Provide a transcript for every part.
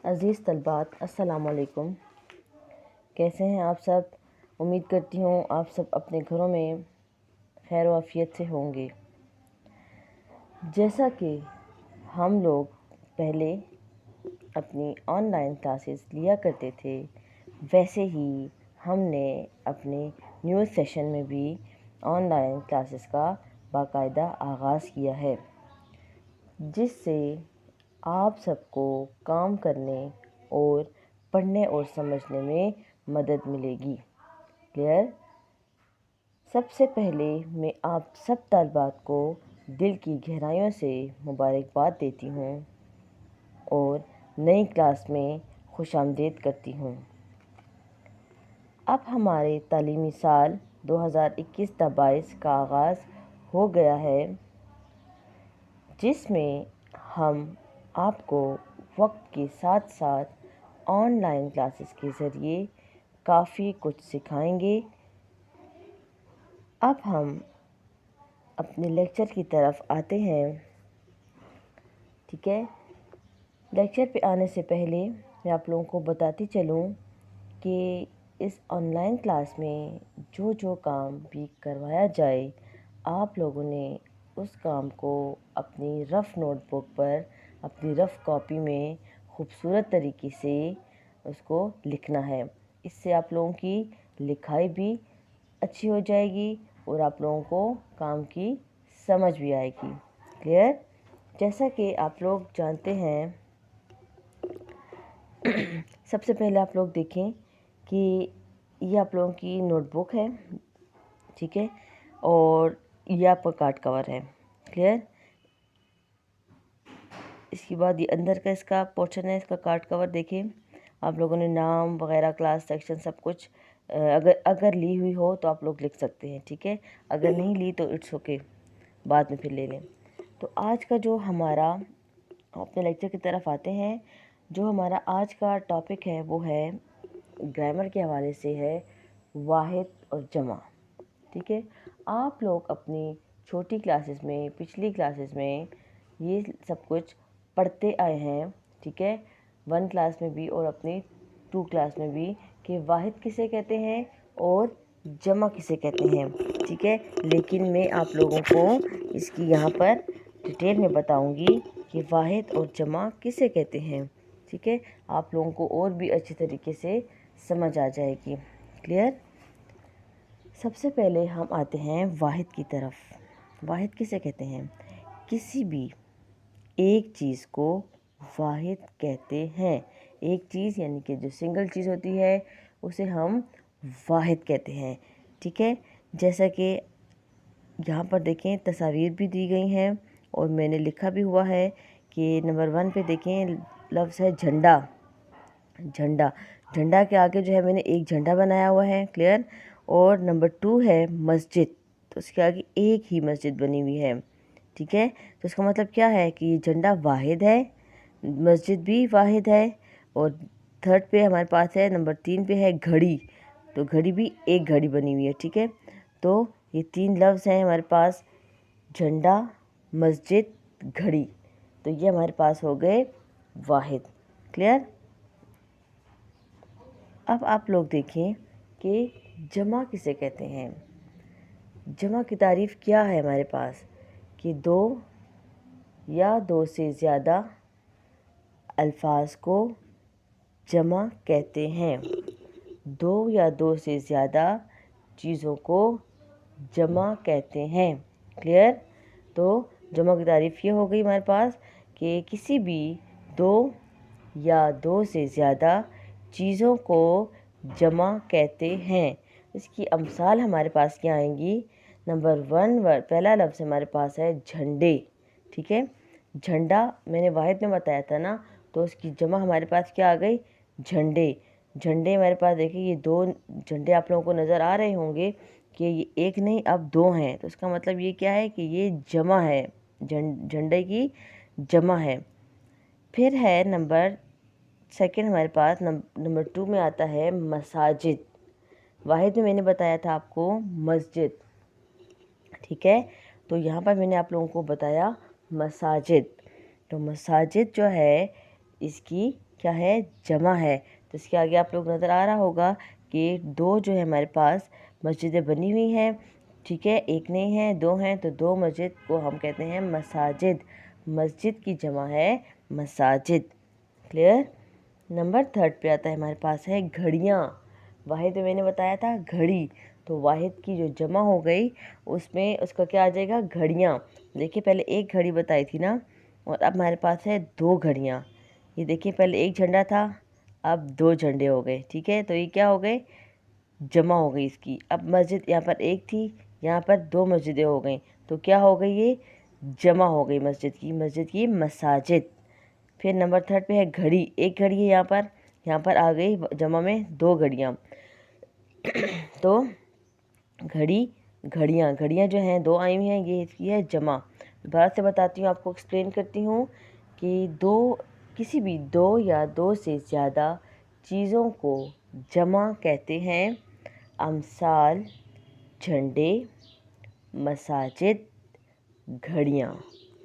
عزیز طلبات، السلام علیکم۔ کیسے ہیں آپ سب؟ امید کرتی ہوں آپ سب اپنے گھروں میں خیر و عافیت سے ہوں گے۔ جیسا کہ ہم لوگ پہلے اپنی آن لائن کلاسز لیا کرتے تھے، ویسے ہی ہم نے اپنے نیو سیشن میں بھی آن لائن کلاسز کا باقاعدہ آغاز کیا ہے، جس سے آپ سب کو کام کرنے اور پڑھنے اور سمجھنے میں مدد ملے گی۔ کلیئر؟ سب سے پہلے میں آپ سب طالبات کو دل کی گہرائیوں سے مبارکباد دیتی ہوں اور نئی کلاس میں خوش آمدید کرتی ہوں۔ اب ہمارے تعلیمی سال 2021-22 کا آغاز ہو گیا ہے، جس میں ہم آپ کو وقت کے ساتھ ساتھ آن لائن کلاسز کے ذریعے کافی کچھ سکھائیں گے۔ اب ہم اپنے لیکچر کی طرف آتے ہیں، ٹھیک ہے؟ لیکچر پہ آنے سے پہلے میں آپ لوگوں کو بتاتی چلوں کہ اس آن لائن کلاس میں جو کام بھی کروایا جائے، آپ لوگوں نے اس کام کو اپنی رف نوٹ بک پر، اپنی رف کاپی میں خوبصورت طریقے سے اس کو لکھنا ہے۔ اس سے آپ لوگوں کی لکھائی بھی اچھی ہو جائے گی اور آپ لوگوں کو کام کی سمجھ بھی آئے گی۔ کلیئر؟ جیسا کہ آپ لوگ جانتے ہیں، سب سے پہلے آپ لوگ دیکھیں کہ یہ آپ لوگوں کی نوٹ بک ہے، ٹھیک ہے، اور یہ آپ کا کارڈ کور ہے۔ کلیئر؟ اس کے بعد یہ اندر کا اس کا پورشن ہے، اس کا کارڈ کور دیکھیں۔ آپ لوگوں نے نام وغیرہ، کلاس، سیکشن، سب کچھ اگر لی ہوئی ہو تو آپ لوگ لکھ سکتے ہیں، ٹھیک ہے۔ اگر نہیں لی تو اٹس اوکے، بعد میں پھر لے لیں۔ تو آج کا جو ہمارا، اپنے لیکچر کی طرف آتے ہیں، جو ہمارا آج کا ٹاپک ہے وہ ہے گرامر کے حوالے سے ہے واحد اور جمع، ٹھیک ہے۔ آپ لوگ اپنی چھوٹی کلاسز میں، پچھلی کلاسز میں یہ سب کچھ پڑھتے آئے ہیں، ٹھیک ہے، 1 کلاس میں بھی اور اپنی 2 کلاس میں بھی، کہ واحد کسے کہتے ہیں اور جمع کسے کہتے ہیں، ٹھیک ہے۔ لیکن میں آپ لوگوں کو اس کی یہاں پر ڈیٹیل میں بتاؤں گی کہ واحد اور جمع کسے کہتے ہیں، ٹھیک ہے۔ آپ لوگوں کو اور بھی اچھی طریقے سے سمجھ آ جائے گی۔ کلیئر؟ سب سے پہلے ہم آتے ہیں واحد کی طرف۔ واحد کسے کہتے ہیں؟ کسی بھی ایک چیز کو واحد کہتے ہیں۔ ایک چیز یعنی کہ جو سنگل چیز ہوتی ہے اسے ہم واحد کہتے ہیں، ٹھیک ہے۔ جیسا کہ یہاں پر دیکھیں تصاویر بھی دی گئی ہیں اور میں نے لکھا بھی ہوا ہے کہ نمبر 1 پہ دیکھیں لفظ ہے جھنڈا۔ جھنڈا، جھنڈا کے آگے جو ہے میں نے ایک جھنڈا بنایا ہوا ہے، کلیئر۔ اور نمبر 2 ہے مسجد، تو اس کے آگے ایک ہی مسجد بنی ہوئی ہے، ٹھیک ہے۔ تو اس کا مطلب کیا ہے کہ یہ جھنڈا واحد ہے، مسجد بھی واحد ہے۔ اور 3rd پہ ہمارے پاس ہے، نمبر 3 پہ ہے گھڑی، تو گھڑی بھی ایک گھڑی بنی ہوئی ہے، ٹھیک ہے۔ تو یہ 3 لفظ ہیں ہمارے پاس، جھنڈا، مسجد، گھڑی، تو یہ ہمارے پاس ہو گئے واحد۔ کلیئر؟ اب آپ لوگ دیکھیں کہ جمع کسے کہتے ہیں۔ جمع کی تعریف کیا ہے ہمارے پاس؟ کہ 2 یا 2 سے زیادہ الفاظ کو جمع کہتے ہیں۔ 2 یا 2 سے زیادہ چیزوں کو جمع کہتے ہیں۔ کلیئر؟ تو جمع کی تعریف یہ ہو گئی ہمارے پاس کہ کسی بھی 2 یا 2 سے زیادہ چیزوں کو جمع کہتے ہیں۔ اس کی امثال ہمارے پاس کیا آئیں گی؟ نمبر 1 پہلا لفظ ہمارے پاس ہے جھنڈے، ٹھیک ہے۔ جھنڈا میں نے واحد میں بتایا تھا نا، تو اس کی جمع ہمارے پاس کیا آ گئی؟ جھنڈے۔ جھنڈے ہمارے پاس دیکھیں یہ 2 جھنڈے آپ لوگوں کو نظر آ رہے ہوں گے کہ یہ ایک نہیں اب 2 ہیں، تو اس کا مطلب یہ کیا ہے کہ یہ جمع ہے، جھنڈے کی جمع ہے۔ پھر ہے نمبر 2 ہمارے پاس، نمبر 2 میں آتا ہے مساجد۔ واحد میں نے بتایا تھا آپ کو مسجد، ٹھیک ہے۔ تو یہاں پر میں نے آپ لوگوں کو بتایا مساجد۔ تو مساجد جو ہے اس کی کیا ہے؟ جمع ہے۔ تو اس کے آگے آپ لوگ نظر آ رہا ہوگا کہ 2 جو ہے ہمارے پاس مسجدیں بنی ہوئی ہیں، ٹھیک ہے، ایک نہیں ہے 2 ہیں، تو 2 مسجد کو ہم کہتے ہیں مساجد۔ مسجد کی جمع ہے مساجد، کلیئر؟ نمبر 3 پہ آتا ہے ہمارے پاس ہے گھڑیاں۔ واحد میں نے بتایا تھا گھڑی، تو واحد کی جو جمع ہو گئی اس میں اس کا کیا آ جائے گا؟ گھڑیاں۔ دیکھیے پہلے ایک گھڑی بتائی تھی نا، اور اب ہمارے پاس ہے 2 گھڑیاں۔ یہ دیکھیے پہلے ایک جھنڈا تھا، اب 2 جھنڈے ہو گئے، ٹھیک ہے؟ تو یہ کیا ہو گئے؟ جمع ہو گئی اس کی۔ اب مسجد یہاں پر ایک تھی، یہاں پر 2 مسجدیں ہو گئیں، تو کیا ہو گئی؟ یہ جمع ہو گئی مسجد کی مساجد۔ پھر نمبر 3 پہ ہے گھڑی، ایک گھڑی ہے یہاں پر آ گئی جمع میں 2 گھڑیاں، تو گھڑیاں جو ہیں 2 آئی ہوئی ہیں، یہ اس کی ہے جمع۔ دوبارہ سے بتاتی ہوں، آپ کو ایکسپلین کرتی ہوں کہ کسی بھی 2 یا 2 سے زیادہ چیزوں کو جمع کہتے ہیں، امثال جھنڈے، مساجد، گھڑیاں،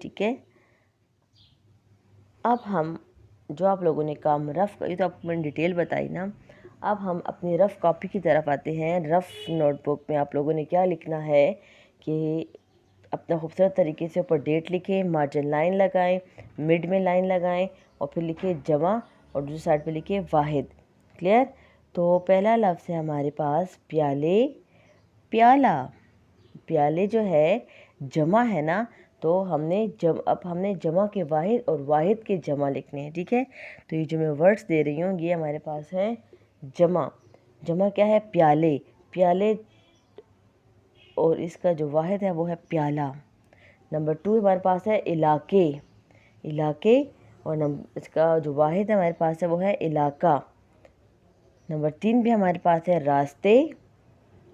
ٹھیک ہے؟ اب ہم جو آپ لوگوں نے کام رف، یہ تو آپ کو میں نے ڈیٹیل بتائی نا، اب ہم اپنی رف کاپی کی طرف آتے ہیں۔ رف نوٹ بک میں آپ لوگوں نے کیا لکھنا ہے کہ اپنا خوبصورت طریقے سے اوپر ڈیٹ لکھیں، مارجن لائن لگائیں، مڈ میں لائن لگائیں، اور پھر لکھیں جمع، اور دوسری سائڈ پہ لکھیں واحد، کلیئر؟ تو پہلا لفظ ہے ہمارے پاس پیالے، پیالہ۔ پیالے جو ہے جمع ہے نا، تو اب ہم نے جمع کے واحد اور واحد کے جمع لکھنے ہیں، ٹھیک ہے؟ تو یہ جو میں ورڈز دے رہی ہوں یہ ہمارے پاس ہے جمع۔ جمع کیا ہے؟ پیالے، اور اس کا جو واحد ہے وہ ہے پیالہ۔ نمبر 2 ہمارے پاس ہے علاقے، اور اس کا جو واحد ہے ہمارے پاس ہے وہ ہے علاقہ۔ نمبر 3 بھی ہمارے پاس ہے راستے،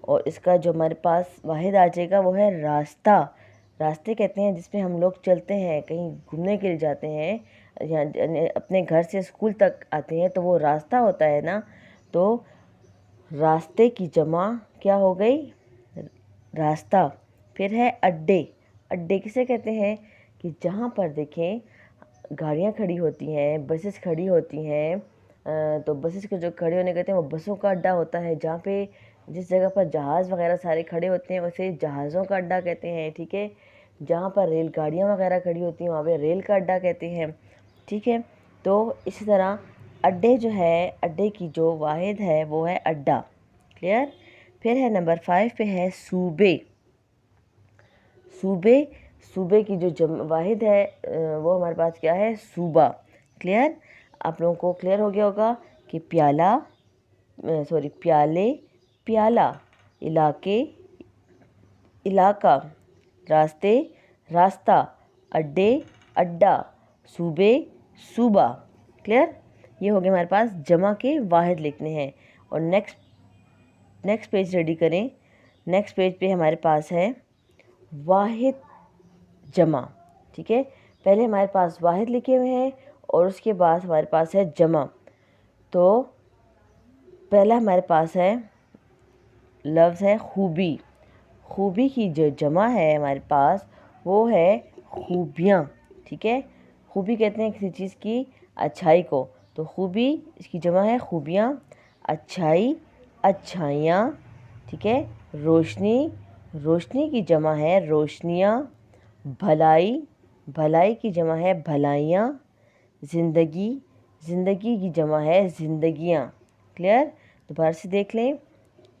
اور اس کا جو ہمارے پاس واحد آ جائے گا وہ ہے راستہ۔ راستے کہتے ہیں جس میں ہم لوگ چلتے ہیں، کہیں گھومنے کے لیے جاتے ہیں، یا اپنے گھر سے اسکول تک آتے ہیں، تو وہ راستہ ہوتا ہے نا، تو راستے کی جمع کیا ہو گئی؟ راستہ۔ پھر ہے اڈے کسے کہتے ہیں؟ کہ جہاں پر دیکھیں گاڑیاں کھڑی ہوتی ہیں، بسز کھڑی ہوتی ہیں، تو بسز کے جو کھڑے ہونے کہتے ہیں وہ بسوں کا اڈا ہوتا ہے، جہاں پہ جس جگہ پر جہاز وغیرہ سارے کھڑے ہوتے ہیں اسے جہازوں کا اڈا کہتے ہیں، ٹھیک ہے؟ جہاں پر ریل گاڑیاں وغیرہ کھڑی ہوتی ہیں وہاں پہ ریل کا اڈا کہتے ہیں، ٹھیک ہے؟ تو اسی طرح اڈے جو ہے، اڈے کی جو واحد ہے وہ ہے اڈا، کلیئر؟ پھر ہے نمبر 5 پہ ہے صوبے کی جو واحد ہے وہ ہمارے پاس کیا ہے؟ صوبہ، کلیئر؟ آپ لوگوں کو کلیئر ہو گیا ہوگا کہ پیالے، پیالہ، علاقہ، راستے، راستہ، اڈے، اڈا، صوبہ، کلیئر؟ یہ ہو گیا ہمارے پاس جمع کے واحد لکھنے ہیں۔ اور نیکسٹ پیج ریڈی کریں۔ نیکسٹ پیج پہ ہمارے پاس ہے واحد جمع، ٹھیک ہے؟ پہلے ہمارے پاس واحد لکھے ہوئے ہیں اور اس کے بعد ہمارے پاس ہے جمع۔ تو پہلا ہمارے پاس ہے لفظ ہے خوبی کی جو جمع ہے ہمارے پاس وہ ہے خوبیاں، ٹھیک ہے؟ خوبی کہتے ہیں کسی چیز کی اچھائی کو، تو خوبی اس کی جمع ہے خوبیاں، اچھائی، اچھائیاں، ٹھیک ہے؟ روشنی کی جمع ہے روشنیاں، بھلائی کی جمع ہے بھلائیاں، زندگی کی جمع ہے زندگیاں، کلیئر؟ دوبارہ سے دیکھ لیں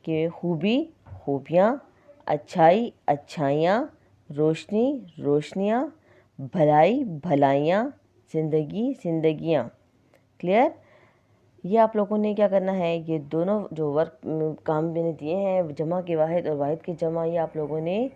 کہ خوبیاں، اچھائی، اچھائیاں، روشنیاں، بھلائیاں، زندگیاں، کلیئر؟ یہ آپ لوگوں نے کیا کرنا ہے، یہ دونوں جو کام میں نے دیے ہیں جمع کے واحد اور واحد کے جمع، یہ آپ لوگوں نے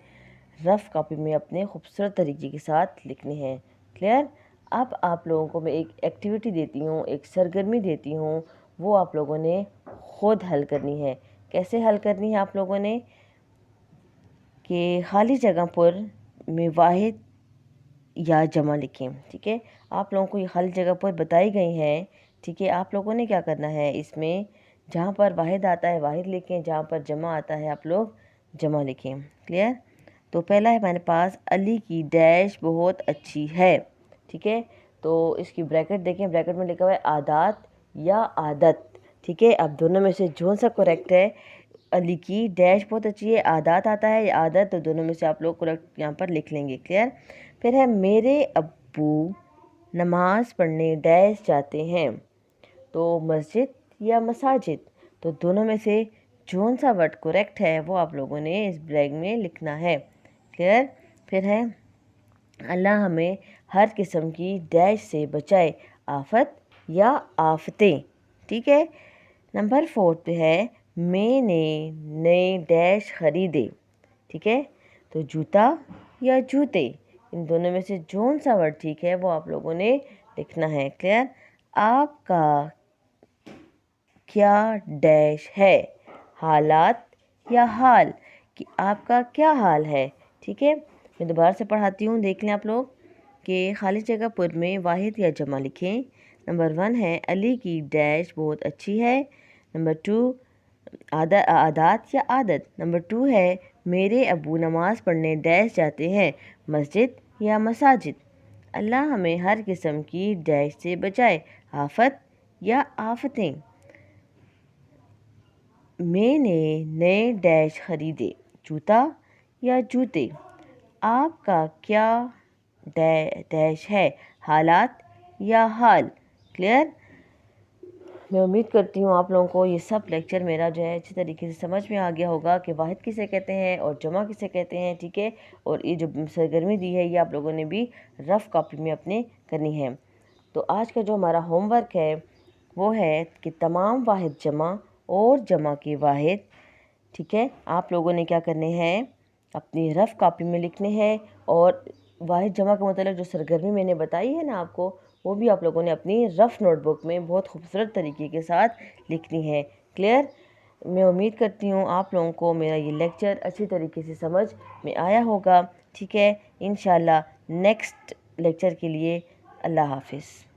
رف کاپی میں اپنے خوبصورت طریقے کے ساتھ لکھنے ہیں، کلیئر؟ اب آپ لوگوں کو میں ایک ایکٹیویٹی دیتی ہوں، ایک سرگرمی دیتی ہوں، وہ آپ لوگوں نے خود حل کرنی ہے۔ کیسے حل کرنی ہے آپ لوگوں نے؟ کہ خالی جگہ پر میں واحد یا جمع لکھیں، ٹھیک ہے؟ آپ لوگوں کو یہ خالی جگہ پر بتائی گئی ہیں، ٹھیک ہے؟ آپ لوگوں نے کیا کرنا ہے، اس میں جہاں پر واحد آتا ہے واحد لکھیں، جہاں پر جمع آتا ہے آپ لوگ جمع لکھیں، کلیئر؟ تو پہلا ہے ہمارے پاس علی کی ڈیش بہت اچھی ہے، ٹھیک ہے؟ تو اس کی بریکٹ دیکھیں، بریکٹ میں لکھا ہوا ہے عادات یا عادت، ٹھیک ہے. اب دونوں میں سے جون سا کریکٹ ہے؟ علی کی ڈیش بہت اچھی ہے، عادات آتا ہے یا عادت، تو دونوں میں سے آپ لوگ کریکٹ یہاں پر لکھ لیں گے. کلیئر. پھر ہے میرے ابو نماز پڑھنے ڈیش جاتے ہیں، تو مسجد یا مساجد، تو دونوں میں سے جون سا ورڈ کریکٹ ہے وہ آپ لوگوں نے اس بریک میں لکھنا ہے. کلیئر. پھر ہے اللہ ہمیں ہر قسم کی ڈیش سے بچائے، آفت یا آفتیں، ٹھیک ہے. نمبر 4 پہ ہے میں نے نئے ڈیش خریدے، ٹھیک ہے. تو جوتا یا جوتے، ان دونوں میں سے جون سا ورڈ ٹھیک ہے وہ آپ لوگوں نے لکھنا ہے. کلیئر. آپ کا کیا ڈیش ہے، حالات یا حال، کہ آپ کا کیا حال ہے، ٹھیک ہے. میں دوبارہ سے پڑھاتی ہوں، دیکھ لیں آپ لوگ کہ خالی جگہ پر میں واحد یا جمع لکھیں. نمبر 1 ہے علی کی ڈیش بہت اچھی ہے. نمبر 2 عادات یا عادت. نمبر 2 ہے میرے ابو نماز پڑھنے ڈیش جاتے ہیں، مسجد یا مساجد. اللہ ہمیں ہر قسم کی ڈیش سے بچائے، آفت یا آفتیں. میں نے نئے ڈیش خریدے، جوتا یا جوتے. آپ کا کیا ڈیش ہے، حالات یا حال. کلیئر. میں امید کرتی ہوں آپ لوگوں کو یہ سب لیکچر میرا جو ہے اچھی طریقے سے سمجھ میں آ گیا ہوگا کہ واحد کسے کہتے ہیں اور جمع کسے کہتے ہیں، ٹھیک ہے. اور یہ جو سرگرمی دی ہے یہ آپ لوگوں نے بھی رف کاپی میں اپنے کرنی ہے. تو آج کا جو ہمارا ہوم ورک ہے وہ ہے کہ تمام واحد جمع اور جمع کے واحد، ٹھیک ہے، آپ لوگوں نے کیا کرنے ہیں، اپنی رف کاپی میں لکھنے ہیں. اور واحد جمع کے متعلق جو سرگرمی میں نے بتائی ہے نا آپ کو، وہ بھی آپ لوگوں نے اپنی رف نوٹ بک میں بہت خوبصورت طریقے کے ساتھ لکھنی ہے. کلیئر. میں امید کرتی ہوں آپ لوگوں کو میرا یہ لیکچر اچھی طریقے سے سمجھ میں آیا ہوگا، ٹھیک ہے. انشاءاللہ نیکسٹ لیکچر کے لیے اللہ حافظ.